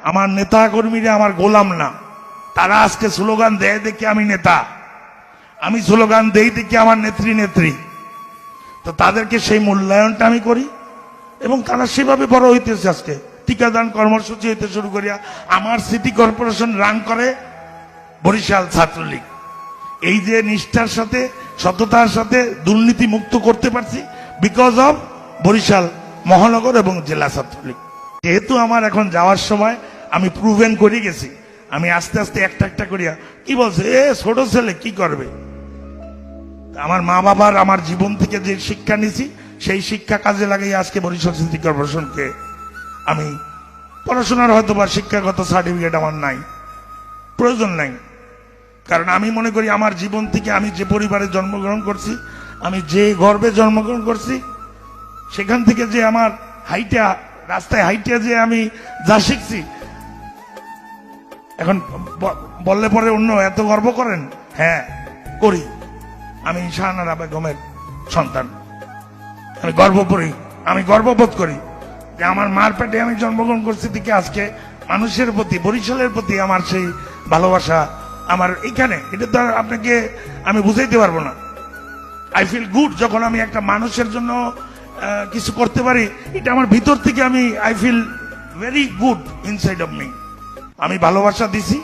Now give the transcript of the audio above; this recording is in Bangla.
আমার নেতা কর্মীরা আমার গোলাম না, তারা আজকে স্লোগান দেয় দেখে আমি নেতা, আমি স্লোগান দেই দেখে আমার নেত্রী। তো তাদেরকে সেই মূল্যায়নটা আমি করি এবং তারা সেভাবে বড় হইতেছে। আজকে টিকাদান কর্মসূচি হইতে শুরু করিয়া আমার সিটি কর্পোরেশন রান করে বরিশাল ছাত্রলীগ। এই যে নিষ্ঠার সাথে সততার সাথে দুর্নীতি মুক্ত করতে পারছি বিকজ অফ বরিশাল মহানগর এবং জেলা ছাত্রলীগ। যেহেতু আমার এখন যাওয়ার সময় আমি প্রুভেন করে গেছি, আমি আস্তে আস্তে একটা করিয়া কি বলছে এ ছোট ছেলে কি করবে, আমার মা বাবার আমার জীবন থেকে যে শিক্ষা নিছি সেই শিক্ষা কাজে লাগিয়ে আজকে বরিশাল সিটি কর্পোরেশনকে আমি পড়াশোনার হয়তো বা শিক্ষাগত সার্টিফিকেট আমার নাই, প্রয়োজন নাই, কারণ আমি মনে করি আমার জীবন থেকে আমি যে পরিবারে জন্মগ্রহণ করছি, আমি যে গর্বে জন্মগ্রহণ করছি, সেখান থেকে যে আমার হাইটা রাস্তায় হাইটা যে আমি যা শিখছি, এখন বললে পরে অন্য এত গর্ব করেন, হ্যাঁ করি। আমি শাহনারা বেগমের সন্তান, আমি গর্ববোধ করি যে আমার মার পেটে আমি জন্মগ্রহণ করছি দিকে আজকে মানুষের প্রতি বরিশালের প্রতি আমার সেই ভালোবাসা আমার এইখানে, এটা তো আপনাকে আমি বুঝাইতে পারবো না। আই ফিল গুড যখন আমি একটা মানুষের জন্য কিছু করতে পারি, এটা আমার ভিতর থেকে I feel very good inside of me. আমি ভালোবাসা দিছি,